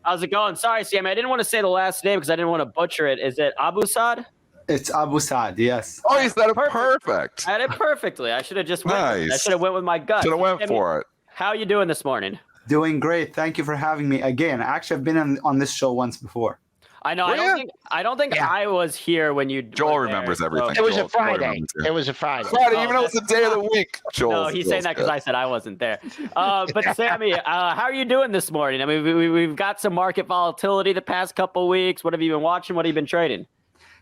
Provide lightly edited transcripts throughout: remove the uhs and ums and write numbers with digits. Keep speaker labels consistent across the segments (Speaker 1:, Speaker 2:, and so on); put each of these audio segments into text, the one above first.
Speaker 1: How's it going? Sorry, Sammy. I didn't want to say the last name because I didn't want to butcher it. Is it Abusaad?
Speaker 2: It's Abusaad, yes.
Speaker 3: Oh, you said it perfect.
Speaker 1: I had it perfectly. I should have just went.
Speaker 3: Nice.
Speaker 1: I should have went with my gut.
Speaker 3: Should have went
Speaker 1: Sammy,
Speaker 3: for it.
Speaker 1: How are you doing this morning?
Speaker 2: Doing great. Thank you for having me again. Actually, I've been on this show once before.
Speaker 1: I know. I don't think I was here when you.
Speaker 3: Joel remembers everything.
Speaker 4: It was a Friday. It was a Friday.
Speaker 3: Friday, even though it's the day of the week. Joel.
Speaker 1: No, he's saying that because I said I wasn't there. But Sammy, how are you doing this morning? I mean, we've got some market volatility the past couple of weeks. What have you been watching? What have you been trading?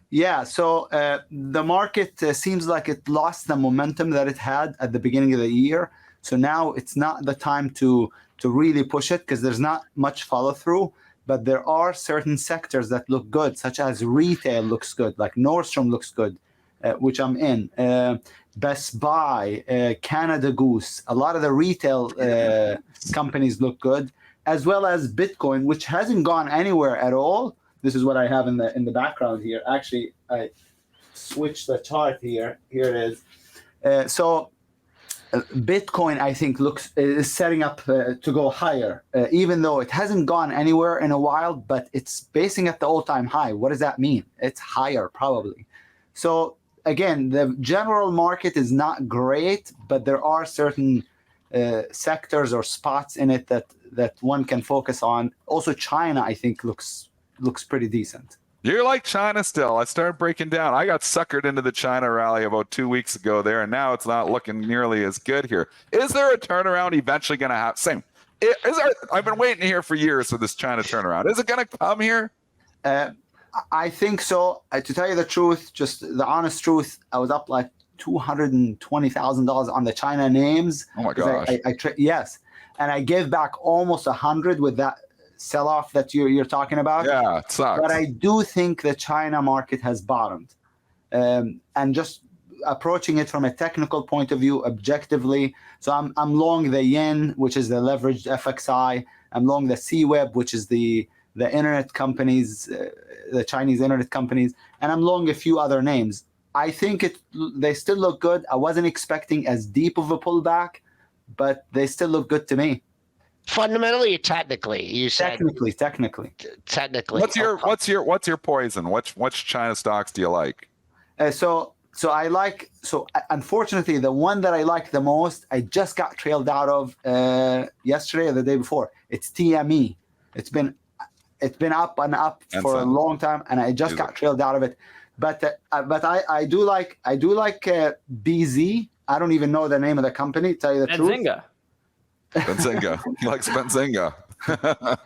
Speaker 2: Yeah, so the market seems like it lost the momentum that it had at the beginning of the year. So now it's not the time to really push it because there's not much follow through. But there are certain sectors that look good, such as retail looks good, like Nordstrom looks good, which I'm in. Best Buy, Canada Goose, a lot of the retail companies look good, as well as Bitcoin, which hasn't gone anywhere at all. This is what I have in the background here. Actually, I switched the chart here. Here it is. So Bitcoin, I think, is setting up to go higher, even though it hasn't gone anywhere in a while, but it's basing at the all-time high. What does that mean? It's higher, probably. So again, the general market is not great, but there are certain sectors or spots in it that one can focus on. Also, China, I think, looks pretty decent.
Speaker 3: You're like China still. I started breaking down. I got suckered into the China rally about 2 weeks ago there, and now it's not looking nearly as good here. Is there a turnaround eventually going to happen? Same. I've been waiting here for years for this China turnaround. Is it going to come here?
Speaker 2: I think so. To tell you the truth, just the honest truth, I was up like $220,000 on the China names.
Speaker 3: Oh my gosh!
Speaker 2: Yes, and I gave back almost 100 with that sell-off that you're talking about.
Speaker 3: Yeah, it sucks.
Speaker 2: But I do think the China market has bottomed. And just approaching it from a technical point of view, objectively. So I'm long the yen, which is the leveraged FXI. I'm long the CWeb, which is the internet companies, the Chinese internet companies. And I'm long a few other names. I think they still look good. I wasn't expecting as deep of a pullback, but they still look good to me.
Speaker 4: Fundamentally or technically, you said
Speaker 2: technically.
Speaker 3: What's your poison? Which China stocks do you like?
Speaker 2: Unfortunately, the one that I like the most, I just got trailed out of yesterday or the day before. It's TME. It's been up and up for a long time, and I just got trailed out of it. But I do like BZ. I don't even know the name of the company. Tell you the truth.
Speaker 3: Benzinga. He likes Benzinga.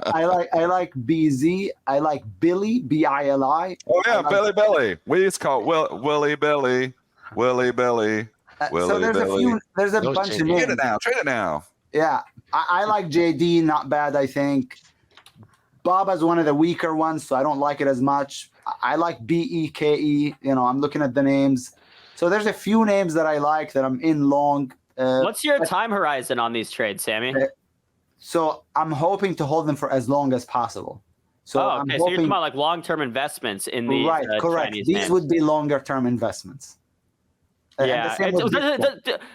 Speaker 2: I like BZ. I like Billy, Bili.
Speaker 3: Oh yeah, Billy. We used to call it Willy Billy. Willy Billy.
Speaker 2: There's a bunch of names.
Speaker 3: Trade it now.
Speaker 2: Yeah, I like JD. Not bad, I think. Baba's one of the weaker ones, so I don't like it as much. I like BEKE. I'm looking at the names. So there's a few names that I like that I'm in long.
Speaker 1: What's your time horizon on these trades, Sammy?
Speaker 2: So I'm hoping to hold them for as long as possible. So
Speaker 1: so you're talking about like long-term investments in these
Speaker 2: right, correct.
Speaker 1: Chinese
Speaker 2: These
Speaker 1: names.
Speaker 2: would be longer-term investments.
Speaker 1: Yeah.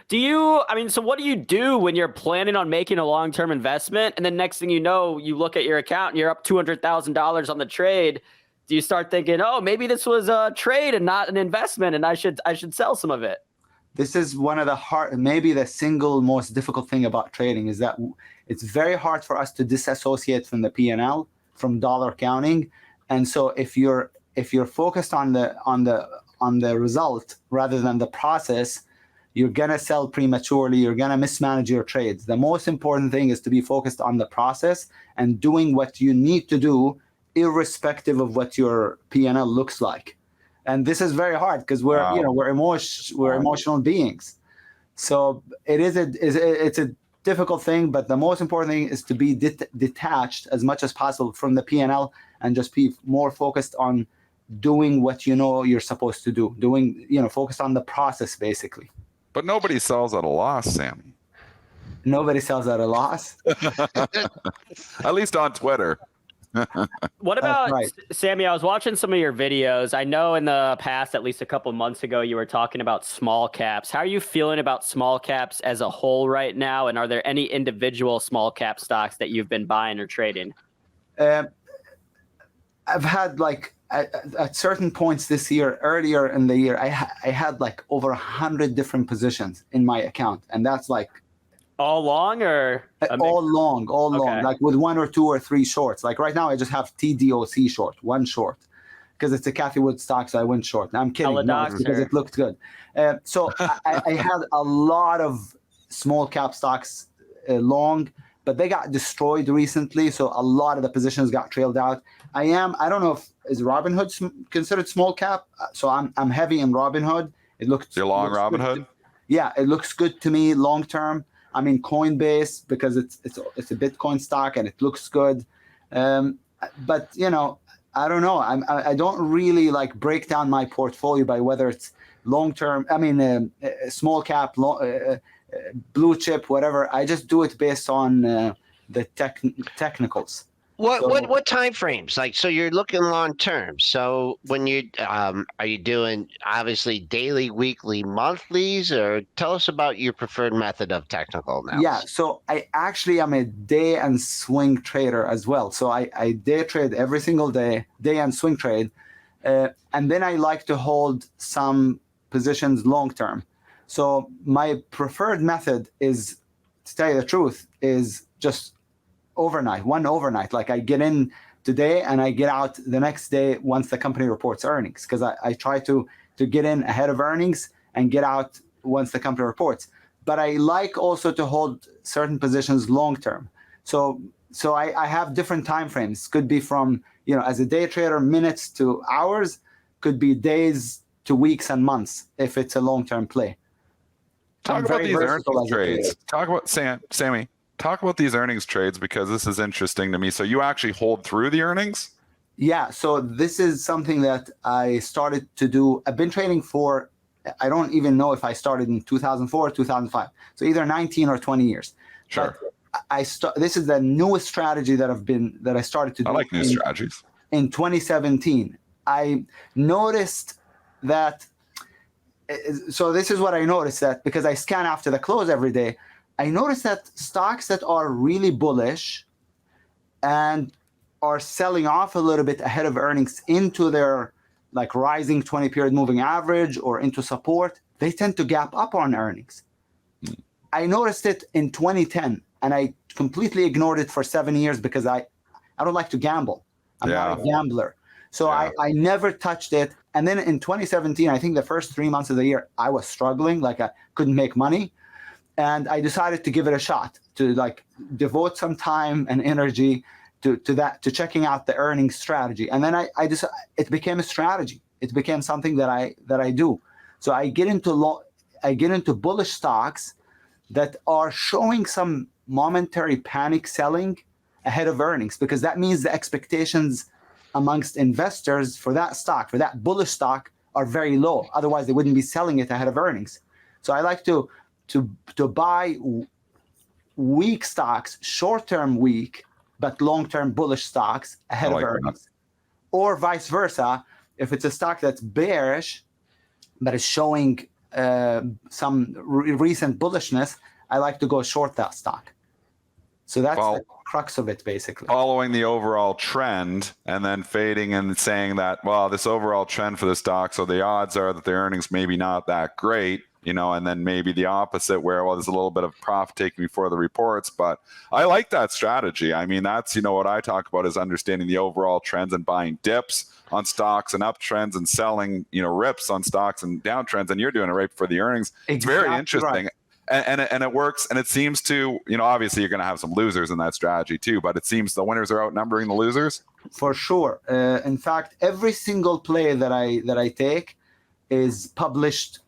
Speaker 1: Do you? I mean, so what do you do when you're planning on making a long-term investment, and then next thing you know, you look at your account and you're up $200,000 on the trade? Do you start thinking, oh, maybe this was a trade and not an investment, and I should sell some of it?
Speaker 2: This is one of maybe the single most difficult thing about trading is that it's very hard for us to disassociate from the P&L, from dollar counting. And so if you're focused on the result rather than the process, you're gonna sell prematurely. You're gonna mismanage your trades. The most important thing is to be focused on the process and doing what you need to do, irrespective of what your P&L looks like. And this is very hard because we're emotional beings. So it's a difficult thing, but the most important thing is to be detached as much as possible from the P&L and just be more focused on doing what you're supposed to do. Focused on the process basically.
Speaker 3: But nobody sells at a loss, Sammy.
Speaker 2: Nobody sells at a loss.
Speaker 3: At least on Twitter.
Speaker 1: What about Sammy? I was watching some of your videos. I know in the past, at least a couple of months ago, you were talking about small caps. How are you feeling about small caps as a whole right now? And are there any individual small cap stocks that you've been buying or trading?
Speaker 2: I've had like at certain points this year, earlier in the year, I had like over 100 different positions in my account, and that's like
Speaker 1: all long or
Speaker 2: all long,
Speaker 1: Okay.
Speaker 2: like with 1 or 2 or 3 shorts. Like right now, I just have TDOC short, 1 short, because it's a Cathy Wood stock, so I went short. I'm kidding, no, it's because it looked good. So I had a lot of small cap stocks long, but they got destroyed recently, so a lot of the positions got trailed out. I don't know if is Robinhood considered small cap, so I'm heavy in Robinhood. It looks
Speaker 3: You're long Robinhood.
Speaker 2: Yeah, it looks good to me long term. I'm in Coinbase because it's a Bitcoin stock and it looks good. But you know, I don't know. I don't really like break down my portfolio by whether it's long term. I mean, small cap, blue chip, whatever. I just do it based on the technicals.
Speaker 4: What time frames? Like, so you're looking long term. So when you are you doing obviously daily, weekly, monthlies, or tell us about your preferred method of technical analysis?
Speaker 2: Yeah, so I actually am a day and swing trader as well. So I day trade every single day and swing trade, and then I like to hold some positions long term. So my preferred method is, to tell you the truth, is just one overnight. Like I get in today and I get out the next day once the company reports earnings, because I try to get in ahead of earnings and get out once the company reports. But I like also to hold certain positions long term. So I have different time frames. Could be from, as a day trader, minutes to hours, could be days to weeks and months if it's a long term play.
Speaker 3: Talk about these earnings trades. Talk about Sami. Talk about these earnings trades, because this is interesting to me. So you actually hold through the earnings?
Speaker 2: Yeah. So this is something that I started to do. I've been trading for, I don't even know if I started in 2004 or 2005. So either 19 or 20 years.
Speaker 3: Sure.
Speaker 2: But this is the newest strategy that I started to do.
Speaker 3: I like new strategies.
Speaker 2: In 2017, I noticed that. So this is what I noticed, that because I scan after the close every day, I noticed that stocks that are really bullish and are selling off a little bit ahead of earnings into their like rising 20-period moving average or into support, they tend to gap up on earnings. I noticed it in 2010 and I completely ignored it for 7 years because I don't like to gamble. I'm not a gambler. So I never touched it. And then in 2017, I think the first 3 months of the year, I was struggling, like I couldn't make money. And I decided to give it a shot, to like devote some time and energy to checking out the earnings strategy. And then I just, it became a strategy. It became something that I do. So I get into bullish stocks that are showing some momentary panic selling ahead of earnings, because that means the expectations amongst investors for that stock, for that bullish stock, are very low. Otherwise, they wouldn't be selling it ahead of earnings. So I like to buy weak stocks, short-term weak, but long-term bullish stocks ahead of earnings. Or vice versa, if it's a stock that's bearish, but is showing some recent bullishness, I like to go short that stock. So that's the crux of it, basically.
Speaker 3: Following the overall trend and then fading and saying that, well, this overall trend for the stock, so the odds are that the earnings maybe not that great, and then maybe the opposite where, well, there's a little bit of profit taking before the reports. But I like that strategy. I mean, that's, what I talk about is understanding the overall trends and buying dips on stocks and uptrends and selling, rips on stocks and downtrends. And you're doing it right before the earnings. Exactly. It's very interesting. Right. And it works, and it seems to, obviously you're going to have some losers in that strategy too, but it seems the winners are outnumbering the losers.
Speaker 2: For sure. In fact, every single play that I take is published,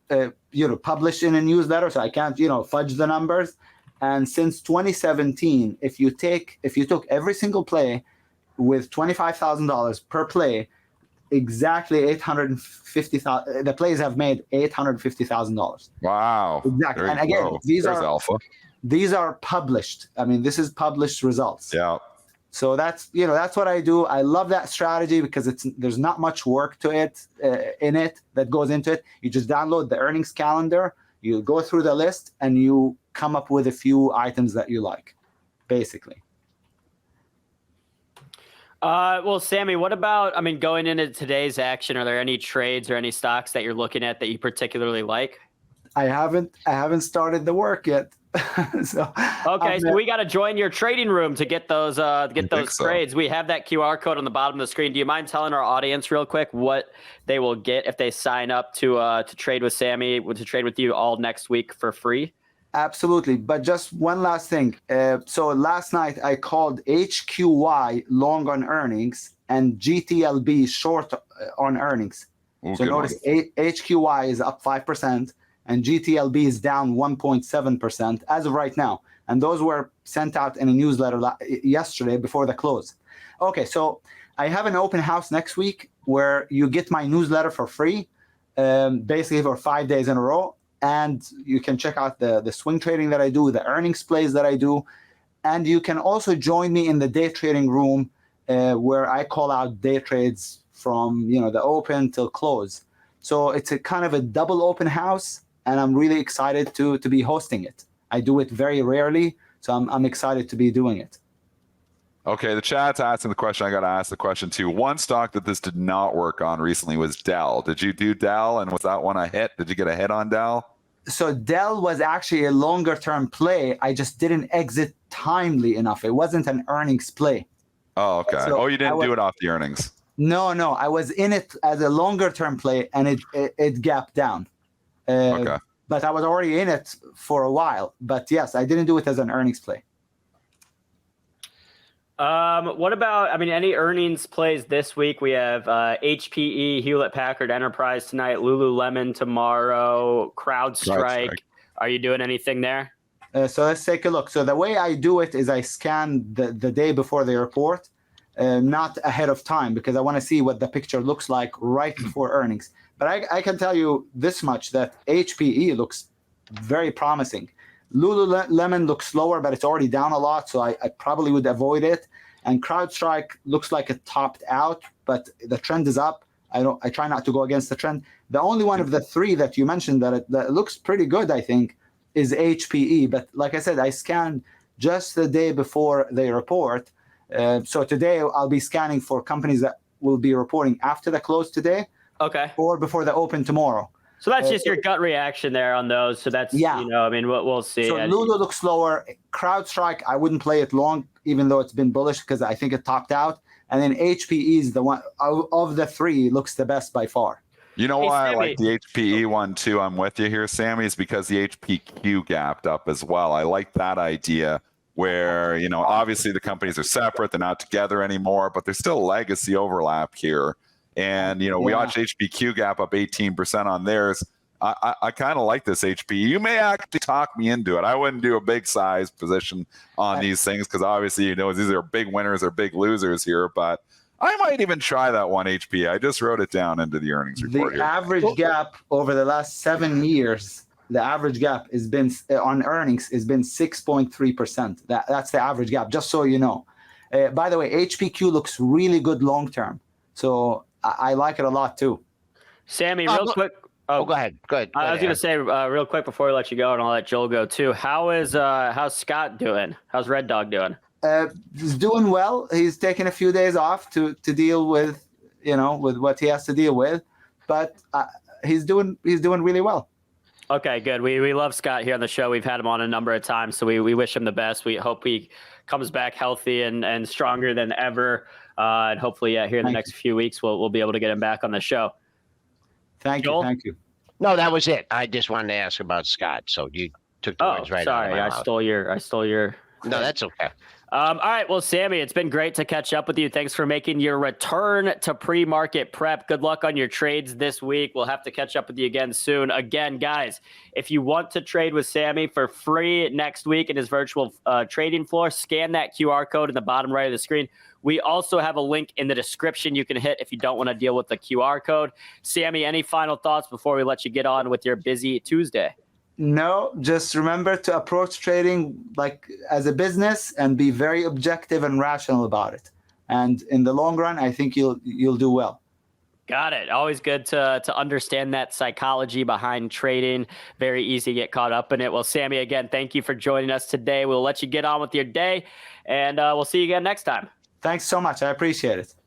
Speaker 2: published in a newsletter, so I can't, fudge the numbers. And since 2017, if you took every single play with $25,000 per play, exactly $850,000. The plays have made $850,000.
Speaker 3: Wow!
Speaker 2: Exactly. And again, these are published. I mean, this is published results.
Speaker 3: Yeah.
Speaker 2: So that's what I do. I love that strategy because there's not much work to it that goes into it. You just download the earnings calendar, you go through the list, and you come up with a few items that you like, basically.
Speaker 1: Well, Sammy, what about, I mean, going into today's action, are there any trades or any stocks that you're looking at that you particularly like?
Speaker 2: I haven't started the work yet. So
Speaker 1: Okay, so we got to join your trading room to get those
Speaker 3: So.
Speaker 1: trades. We have that QR code on the bottom of the screen. Do you mind telling our audience real quick what they will get if they sign up to trade with Sammy, to trade with you all next week for free?
Speaker 2: Absolutely. But just one last thing. So last night I called HQY long on earnings and GTLB short on earnings.
Speaker 3: Ooh,
Speaker 2: So
Speaker 3: good
Speaker 2: notice
Speaker 3: one.
Speaker 2: HQY is up 5% and GTLB is down 1.7% as of right now. And those were sent out in a newsletter yesterday before the close. Okay, so I have an open house next week where you get my newsletter for free, basically for 5 days in a row. And you can check out the swing trading that I do, the earnings plays that I do. And you can also join me in the day trading room where I call out day trades from the open till close. So it's a kind of a double open house, and I'm really excited to be hosting it. I do it very rarely, so I'm excited to be doing it.
Speaker 3: Okay, the chat's asking the question. I got to ask the question too. One stock that this did not work on recently was Dell. Did you do Dell, and was that one a hit? Did you get a hit on Dell?
Speaker 2: So Dell was actually a longer term play. I just didn't exit timely enough. It wasn't an earnings play.
Speaker 3: Oh, okay.
Speaker 2: So
Speaker 3: you didn't do it off the earnings.
Speaker 2: No. I was in it as a longer term play, and it gapped down.
Speaker 3: Okay.
Speaker 2: But I was already in it for a while. But yes, I didn't do it as an earnings play.
Speaker 1: What about, I mean, any earnings plays this week? We have HPE, Hewlett Packard Enterprise tonight, Lululemon tomorrow, CrowdStrike. Are you doing anything there?
Speaker 2: So let's take a look. So the way I do it is I scan the day before they report, not ahead of time, because I want to see what the picture looks like right before earnings. But I can tell you this much, that HPE looks very promising. Lululemon looks slower, but it's already down a lot, so I probably would avoid it. And CrowdStrike looks like it topped out, but the trend is up. I try not to go against the trend. The only one of the three that you mentioned that looks pretty good, I think, is HPE. But like I said, I scanned just the day before they report. So today I'll be scanning for companies that will be reporting after the close today,
Speaker 1: okay,
Speaker 2: or before the open tomorrow.
Speaker 1: So that's just your gut reaction there on those. So that's,
Speaker 2: yeah.
Speaker 1: I mean, we'll see.
Speaker 2: So Lulu looks slower. CrowdStrike, I wouldn't play it long, even though it's been bullish, because I think it topped out. And then HPE is the one of the three, looks the best by far.
Speaker 3: You know why I like the HPE one too? I'm with you here, Sammy, is because the HPQ gapped up as well. I like that idea where, obviously the companies are separate. They're not together anymore, but there's still legacy overlap here. And, we watched HPQ gap up 18% on theirs. I kind of like this HPE. You may actually talk me into it. I wouldn't do a big size position on these things because obviously, these are big winners or big losers here. But I might even try that one HPE. I just wrote it down into the earnings report
Speaker 2: The average gap over the last 7 years, the average gap has been on earnings has been 6.3%. That's the average gap, just so you know. By the way, HPQ looks really good long term. So I like it a lot too.
Speaker 1: Sammy, real quick.
Speaker 4: Oh, go ahead.
Speaker 1: I was going to say real quick before we let you go, and I'll let Joel go too. How's Scott doing? How's Red Dog doing?
Speaker 2: He's doing well. He's taking a few days off to deal with, with what he has to deal with, but he's doing really well.
Speaker 1: Okay, good. We love Scott here on the show. We've had him on a number of times, so we wish him the best. We hope he comes back healthy and stronger than ever. And hopefully, here in the next few weeks, we'll be able to get him back on the show.
Speaker 2: Thank you.
Speaker 4: No, that was it. I just wanted to ask about Scott. So you took the words right out of my mouth.
Speaker 1: I stole your.
Speaker 4: No, that's okay.
Speaker 1: All right. Well, Sammy, it's been great to catch up with you. Thanks for making your return to pre-market prep. Good luck on your trades this week. We'll have to catch up with you again soon. Again, guys, if you want to trade with Sammy for free next week in his virtual trading floor, scan that QR code in the bottom right of the screen. We also have a link in the description you can hit if you don't want to deal with the QR code. Sammy, any final thoughts before we let you get on with your busy Tuesday?
Speaker 2: No, just remember to approach trading like as a business and be very objective and rational about it. And in the long run, I think you'll do well.
Speaker 1: Got it. Always good to understand that psychology behind trading. Very easy to get caught up in it. Well, Sammy, again, thank you for joining us today. We'll let you get on with your day, and we'll see you again next time.
Speaker 2: Thanks so much. I appreciate it.